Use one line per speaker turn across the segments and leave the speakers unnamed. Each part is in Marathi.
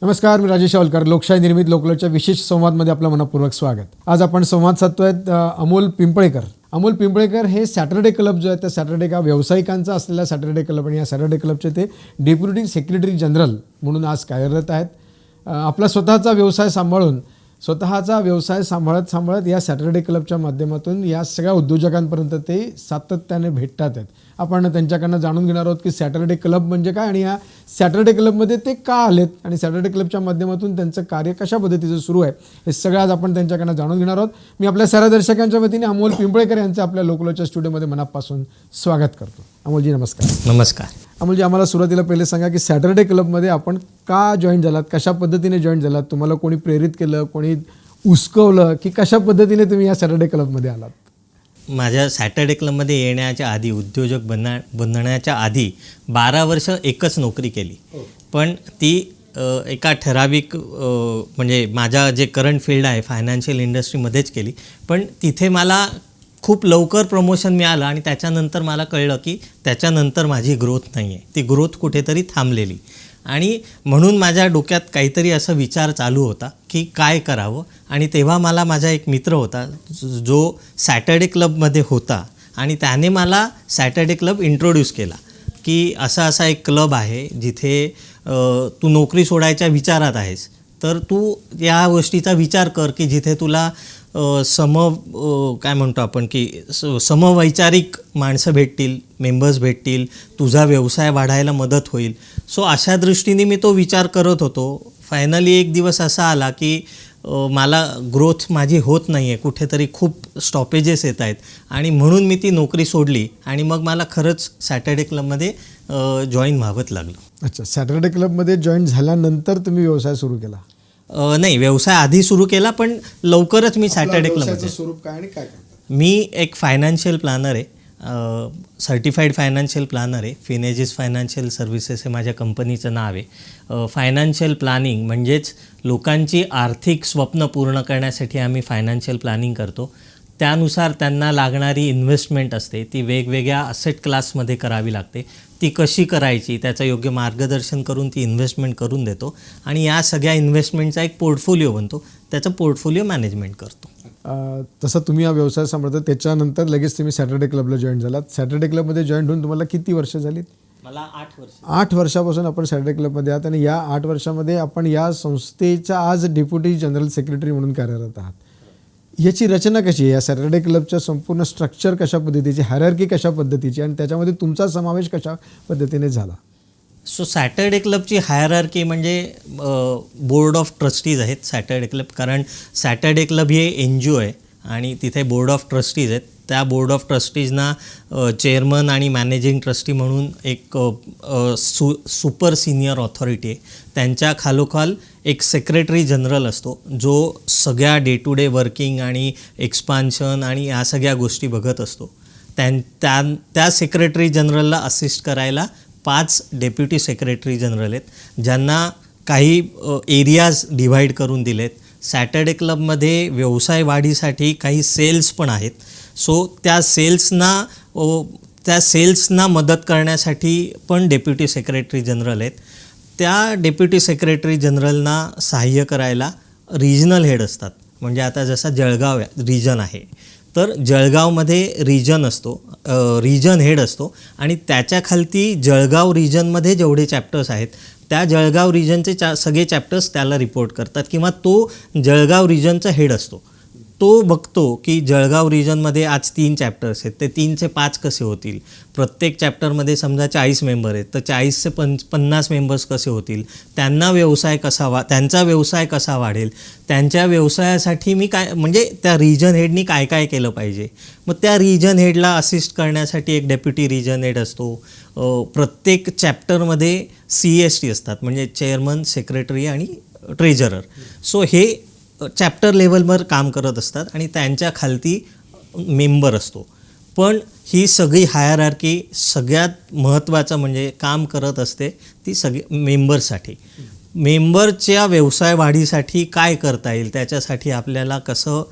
नमस्कार, मी राजेश शावलकर. लोकशाही निर्मित लोकलच्या विशेष संवादमध्ये आपलं मनपूर्वक स्वागत. आज आपण संवाद साधतोय अमोल पिंपळेकर. अमोल पिंपळेकर हे सॅटर्डे क्लब जो आहे त्या सॅटर्डे का व्यावसायिकांचा असलेला सॅटर्डे क्लब आणि या सॅटर्डे क्लबचे ते डेप्युटी सेक्रेटरी जनरल म्हणून आज कार्यरत आहेत. आपला स्वतःचा व्यवसाय सांभाळत या सॅटर्डे क्लबच्या माध्यमातून या सगळ्या उद्योजकांपर्यंत ते सातत्याने भेटतात आहेत. आपण त्यांच्याकडनं जाणून घेणार आहोत की सॅटर्डे क्लब म्हणजे काय आणि या सॅटर्डे क्लबमध्ये ते का आलेत आणि सॅटर्डे क्लबच्या माध्यमातून त्यांचं कार्य कशा पद्धतीचं सुरू आहे हे सगळं आज आपण त्यांच्याकडनं जाणून घेणार आहोत. मी आपल्या सर्व दर्शकांच्या वतीने अमोल पिंपळेकर यांचं आपल्या लोकलच्या स्टुडिओमध्ये मनापासून स्वागत करतो. अमोलजी नमस्कार.
नमस्कार.
अमोलजी, आम्हाला सुरुवातीला पहिले सांगा की सॅटर्डे क्लबमध्ये आपण का जॉईन झालात, कशा पद्धतीने जॉईन झालात, तुम्हाला कोणी प्रेरित केलं, कोणी उस्कवलं की कशा पद्धतीने तुम्ही या सॅटर्डे क्लबमध्ये आलात?
माझ्या सॅटर्डे क्लबमध्ये येण्याच्या आधी, उद्योजक बनण्याच्या आधी 12 वर्ष एकच नोकरी केली. पण ती एका ठराविक म्हणजे माझा जे करंट फील्ड आहे फायनान्शियल इंडस्ट्रीमध्येच केली. पण तिथे मला खूप लवकर प्रमोशन मिळालं आणि त्याच्यानंतर मला कळलं की त्याच्यानंतर माझी ग्रोथ नाही आहे, ती ग्रोथ कुठेतरी थांबलेली. आणि म्हणून माझ्या डोक्यात काहीतरी असं विचार चालू होता की काय करावं. आणि तेव्हा मला माझा एक मित्र होता जो सॅटर्डे क्लबमध्ये होता आणि त्याने मला सॅटर्डे क्लब इंट्रोड्यूस केला की असा एक क्लब आहे जिथे तू नोकरी सोडायच्या विचारात आहेस, तर तू या गोष्टीचा विचार कर की जिथे तुला काय म्हणतो आपण की समवैचारिक माणसं भेटतील, मेंबर्स भेटतील, तुझा व्यवसाय वाढायला मदत होईल. सो अशा दृष्टीने मी तो विचार करत होतो. फायनली एक दिवस असा आला की मला ग्रोथ माझी होत नाही आहे, कुठेतरी खूप स्टॉपेजेस येत आहेत आणि म्हणून मी ती नोकरी सोडली आणि मग मला खरंच सॅटर्डे क्लबमध्ये जॉईन व्हावंच लागलं. अच्छा, सॅटर्डे क्लबमध्ये जॉईन झाल्यानंतर तुम्ही व्यवसाय सुरू केला? नाही, व्यवसाय आधी सुरू केला पण लवकरच मी सॅटर्डे क्लबमध्ये.
स्वरूप काय आणि काय करता?
मी एक फायनान्शियल प्लॅनर आहे, सर्टिफाईड फायनान्शियल प्लॅनर आहे. फिनेजिस फायनान्शियल सर्व्हिसेस हे माझ्या कंपनीचं नाव आहे. फायनान्शियल प्लॅनिंग म्हणजेच लोकांची आर्थिक स्वप्न पूर्ण करण्यासाठी आम्ही फायनान्शियल प्लॅनिंग करतो. त्यानुसार त्यांना लागणारी इन्व्हेस्टमेंट असते ती वेगवेगळ्या असेट क्लासमध्ये करावी लागते. ती कशी करायची त्याचं योग्य मार्गदर्शन करून ती इन्व्हेस्टमेंट करून देतो आणि या सगळ्या इन्व्हेस्टमेंटचा एक पोर्टफोलिओ बनतो, त्याचं पोर्टफोलिओ मॅनेजमेंट करतो.
तसं तुम्ही हा व्यवसाय सांभाळता, त्याच्यानंतर लगेच तुम्ही सॅटर्डे क्लबला जॉईन झालात. सॅटर्डे क्लबमध्ये जॉईन होऊन तुम्हाला किती वर्ष झालीत?
मला 8 वर्ष.
8 वर्षापासून आपण सॅटर्डे क्लबमध्ये आहात आणि या 8 वर्षामध्ये आपण या संस्थेच्या आज डेप्युटी जनरल सेक्रेटरी म्हणून कार्यरत आहात. याची रचना कशी आहे? या सॅटर्डे क्लबच्या संपूर्ण स्ट्रक्चर कशा पद्धतीची, हायरार्की कशा पद्धतीची आणि त्याच्यामध्ये तुमचा समावेश कशा पद्धतीने झाला?
सो सॅटर्डे क्लबची हायरार्की म्हणजे बोर्ड ऑफ ट्रस्टीज आहेत सॅटर्डे क्लब. कारण सॅटर्डे क्लब हे NGO आहे आणि तिथे बोर्ड ऑफ ट्रस्टीज आहेत. त्या बोर्ड ऑफ ट्रस्टीजना चेअरमन आणि मॅनेजिंग ट्रस्टी म्हणून एक सुपर सिनियर ऑथॉरिटी आहे. त्यांच्या खालोखाल एक सेक्रेटरी जनरल असतो जो सगळ्या डे टू डे वर्किंग आणि एक्सपान्शन आणि या सगळ्या गोष्टी बघत असतो. त्या सेक्रेटरी जनरलला असिस्ट करायला 5 डेप्युटी सेक्रेटरी जनरल आहेत ज्यांना काही एरियाज डिव्हाइड करून दिलेत. सॅटर्डे क्लबमध्ये व्यवसाय वाढीसाठी काही सेल्स पण आहेत. सो त्या सेल्सना मदत करण्यासाठी पण डेप्युटी सेक्रेटरी जनरल आहेत. त्या डेप्युटी सेक्रेटरी जनरलना सहाय्य करायला रिजनल हेड असतात. म्हणजे आता जसा जळगाव रिजन आहे तर जळगावमध्ये रिजन हेड असतो आणि त्याच्या खालती जळगाव रिजनमध्ये जेवढे चॅप्टर्स आहेत त्या जळगाव रिजनचे सगळे चॅप्टर्स त्याला रिपोर्ट करतात किंवा तो जळगाव रिजनचा हेड असतो. तो बघतो की जळगाव रिजनमध्ये आज 3 चॅप्टर्स आहेत, ते 3चे 5 कसे होतील. प्रत्येक चॅप्टरमध्ये समजा 40 मेंबर आहेत तर 40चे 50 मेंबर्स कसे होतील, त्यांचा व्यवसाय कसा वाढेल, त्यांच्या व्यवसायासाठी मी काय म्हणजे त्या रिजन हेडनी काय काय केलं पाहिजे. मग त्या रिजन हेडला असिस्ट करण्यासाठी एक डेप्युटी रिजन हेड असतो. प्रत्येक चॅप्टरमध्ये CST असतात म्हणजे चेअरमन, सेक्रेटरी आणि ट्रेजरर. सो हे चॅप्टर लेवलवर काम करत असतात आणि त्यांच्या खालती मेंबर असतो. पण ही सगळी हायरार्की सगळ्यात महत्त्वाचं म्हणजे काम करत असते ती सगळी मेंबर्ससाठी. मेंबरच्या व्यवसाय वाढीसाठी काय करता येईल, त्याच्यासाठी आपल्याला कसं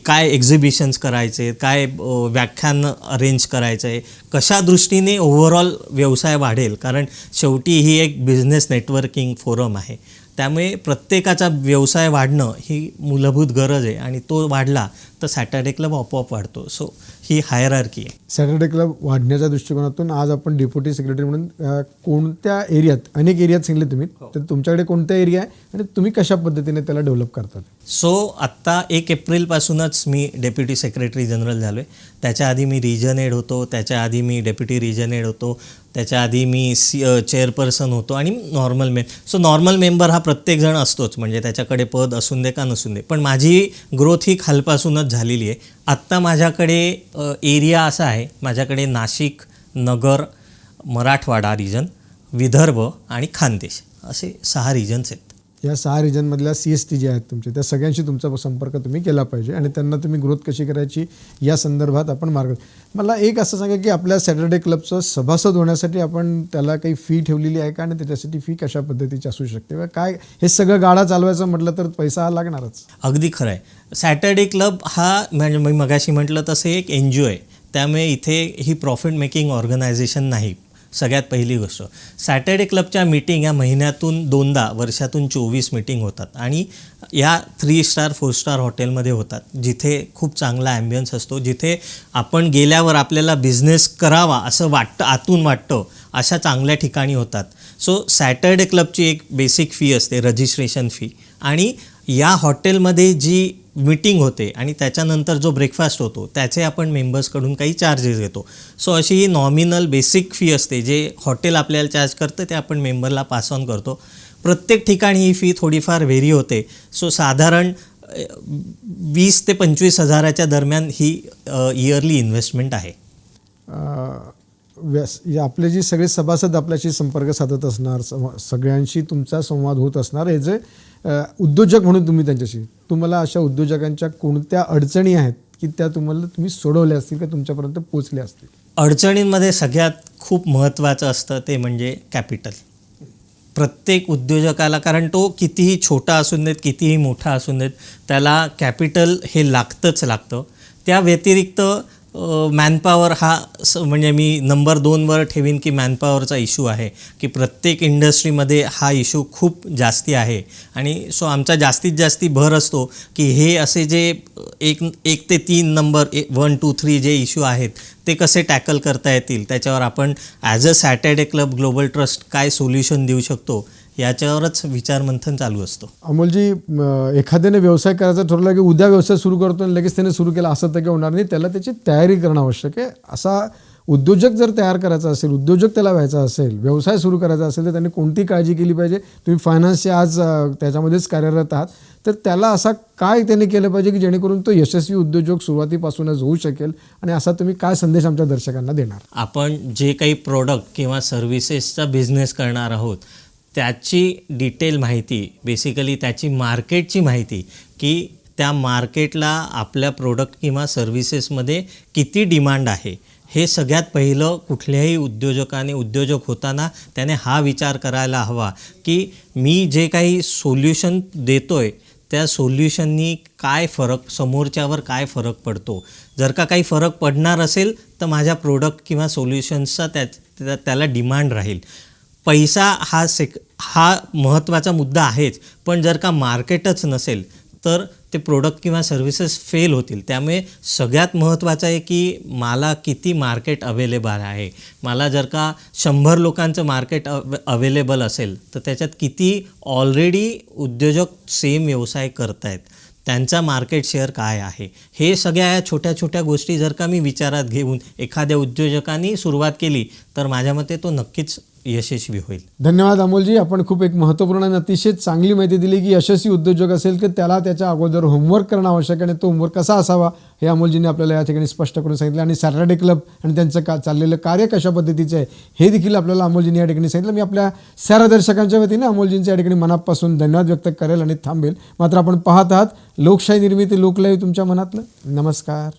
काय एक्झिबिशन्स करायचे, काय व्याख्यान अरेंज करायचं आहे, कशा दृष्टीने ओव्हरऑल व्यवसाय वाढेल. कारण शेवटी ही एक बिझनेस नेटवर्किंग फोरम आहे. त्यामुळे प्रत्येकाचा व्यवसाय वाढणं ही मूलभूत गरज आहे आणि तो वाढला तर सॅटर्डे क्लब आपोआप वाढतो. सो ही हायरार्की आहे.
सॅटर्डे क्लब वाढण्याच्या दृष्टिकोनातून आज आपण डेप्युटी सेक्रेटरी म्हणून कोणत्या एरियात, अनेक एरियात सांगितले तुम्ही, तर तुमच्याकडे कोणता एरिया आहे आणि तुम्ही कशा पद्धतीने त्याला डेव्हलप करतात?
सो आत्ता 1 एप्रिलपासूनच मी डेप्युटी सेक्रेटरी जनरल झालो आहे. त्याच्या आधी मी रिजन हेड होतो, त्याच्या आधी मी डेप्युटी रिजन हेड होतो, त्याच्या आधी मी चेअरपर्सन होतो आणि नॉर्मल मेंबर हा प्रत्येकजण असतोच, म्हणजे त्याच्याकडे पद असून दे का नसून दे. पण माझी ग्रोथ ही खालपासूनच झालेली आहे. आत्ता माझ्याकडे एरिया असा आहे, माझ्याकडे नाशिक, नगर, मराठवाडा रिजन, विदर्भ आणि खानदेश असे 6 रिजन्स आहेत.
या 6 रिजनमधल्या CST जे आहेत तुमचे, त्या सगळ्यांशी तुमचा संपर्क तुम्ही केला पाहिजे आणि त्यांना तुम्ही ग्रोथ कशी करायची या संदर्भात आपण मला एक असं सांगा की आपल्या सॅटर्डे क्लबचं सभासद होण्यासाठी आपण त्याला काही फी ठेवलेली आहे का आणि त्याच्यासाठी फी कशा पद्धतीची असू शकते व काय, हे सगळं गाडा चालवायचं म्हटलं तर पैसा हा लागणारच.
अगदी खरं आहे. सॅटर्डे क्लब हा म्हणजे मी मगाशी म्हटलं तसं एक NGO आहे. त्यामुळे इथे ही प्रॉफिट मेकिंग ऑर्गनायझेशन नाही. सगळ्यात पहिली गोष्ट, सॅटर्डे क्लबच्या मीटिंग या महिन्यातून 2दा, वर्षातून 24 मीटिंग होतात आणि या 3 स्टार 4 स्टार हॉटेलमध्ये होतात, जिथे खूप चांगला ॲम्बियन्स असतो, जिथे आपण गेल्यावर आपल्याला बिझनेस करावा असं वाटतं, आतून वाटतं, अशा चांगल्या ठिकाणी होतात. सो सॅटर्डे क्लबची एक बेसिक फी असते, रजिस्ट्रेशन फी, आणि या हॉटेलमध्ये जी मीटिंग होते आणि त्याच्यानंतर जो ब्रेकफास्ट होतो त्याचे आपण मेंबर्सकडून काही चार्जेस घेतो. सो अशी ही नॉमिनल बेसिक फी असते, जे हॉटेल आपल्याला चार्ज करतं ते आपण मेंबरला पास ऑन करतो. प्रत्येक ठिकाणी ही फी थोडीफार व्हेरी होते. सो साधारण 20 ते 25 हजाराच्या दरम्यान ही इयरली इन्व्हेस्टमेंट आहे.
आपले जे सगळे सभासद आपल्याशी संपर्क साधत असणार, सगळ्यांशी तुमचा संवाद होत असणार, हे जे उद्योजक म्हणून तुम्हाला अशा उद्योजकांच्या कोणत्या अडचणी आहेत की त्या तुम्ही सोडवल्या असतील का तुमच्यापर्यंत पोचल्या असतील?
अडचणींमध्ये सगळ्यात खूप महत्त्वाचं असतं ते म्हणजे कॅपिटल. प्रत्येक उद्योजकाला, कारण तो कितीही छोटा असून देत, कितीही मोठा असून देत, त्याला कॅपिटल हे लागतं. त्या व्यतिरिक्त मॅनपॉवर हा म्हणजे मी नंबर 2वर ठेवीन की मॅनपॉवरचा इश्यू आहे, की प्रत्येक इंडस्ट्रीमध्ये हा इश्यू खूप जास्ती आहे. आणि सो आमचा जास्तीत जास्ती भर असतो की हे असे जे 1 ते 3 नंबर 1, 2, 3 जे इश्यू आहेत ते कसे टॅकल करता येतील, त्याच्यावर आपण as a Saturday club global trust काय सोल्युशन देऊ शकतो याच्यावरच विचारमंथन चालू असतो.
अमोलजी, एखाद्याने व्यवसाय करायचा ठरवला की उद्या व्यवसाय सुरू करतो आणि लगेच त्याने सुरू केला असं तर काही होणार नाही. त्याला त्याची तयारी करणं आवश्यक आहे. असा उद्योजक जर तयार करायचा असेल, उद्योजक त्याला व्हायचा असेल, व्यवसाय सुरू करायचा असेल, तर त्यांनी कोणती काळजी केली पाहिजे? तुम्ही फायनान्सचे आज त्याच्यामध्येच कार्यरत आहात, तर त्याला असा काय त्याने केलं पाहिजे की जेणेकरून तो यशस्वी उद्योजक सुरुवातीपासूनच होऊ शकेल, आणि असा तुम्ही काय संदेश आमच्या दर्शकांना देणार?
आपण जे काही प्रोडक्ट किंवा सर्व्हिसेसचा बिझनेस करणार आहोत त्याची डिटेल माहिती, बेसिकली त्याची मार्केटची माहिती, की त्या मार्केटला आपल्या प्रोडक्ट किंवा सर्व्हिसेसमध्ये किती डिमांड आहे, हे सगळ्यात पहिलं कुठल्याही उद्योजकाने उद्योजक होताना त्याने हा विचार करायला हवा की मी जे काही सोल्युशन देतोय त्या सोल्युशननी काय फरक, समोरच्यावर काय फरक पडतो. जर का काही फरक पडणार असेल तर माझ्या प्रोडक्ट किंवा सोल्युशन्सचा त्याला डिमांड राहील. पैसा हा महत्त्वाचा मुद्दा आहेच, पण जर का मार्केटच नसेल तर ते प्रोडक्ट किंवा सर्व्हिसेस फेल होतील. त्यामुळे सगळ्यात महत्त्वाचं आहे की मला किती मार्केट अवेलेबल आहे. मला जर का 100 लोकांचं मार्केट अवेलेबल असेल तर त्याच्यात किती ऑलरेडी उद्योजक सेम व्यवसाय करत आहेत, त्यांचा मार्केट शेअर काय आहे, हे सगळ्या या छोट्या छोट्या गोष्टी जर का मी विचारात घेऊन एखाद्या उद्योजकांनी सुरुवात केली तर माझ्या मते तो नक्कीच यशस्वी होईल.
धन्यवाद अमोलजी. आपण खूप एक महत्त्वपूर्ण आणि अतिशय चांगली माहिती दिली की यशस्वी उद्योजक असेल की त्याला त्याच्या अगोदर होमवर्क करणं आवश्यक आहे आणि तो होमवर्क कसा असावा हे अमोलजींनी आपल्याला या ठिकाणी स्पष्ट करून सांगितलं. आणि सॅटर्डे क्लब आणि त्यांचं चाललेलं कार्य कशा पद्धतीचं आहे हे देखील आपल्याला अमोलजींनी या ठिकाणी सांगितलं. मी आपल्या साऱ्या दर्शकांच्या वतीने अमोलजींच्या या ठिकाणी मनापासून धन्यवाद व्यक्त करेल आणि थांबेल. मात्र आपण पाहत आहात लोकशाही निर्मिती, लोकलय तुमच्या मनातलं. नमस्कार.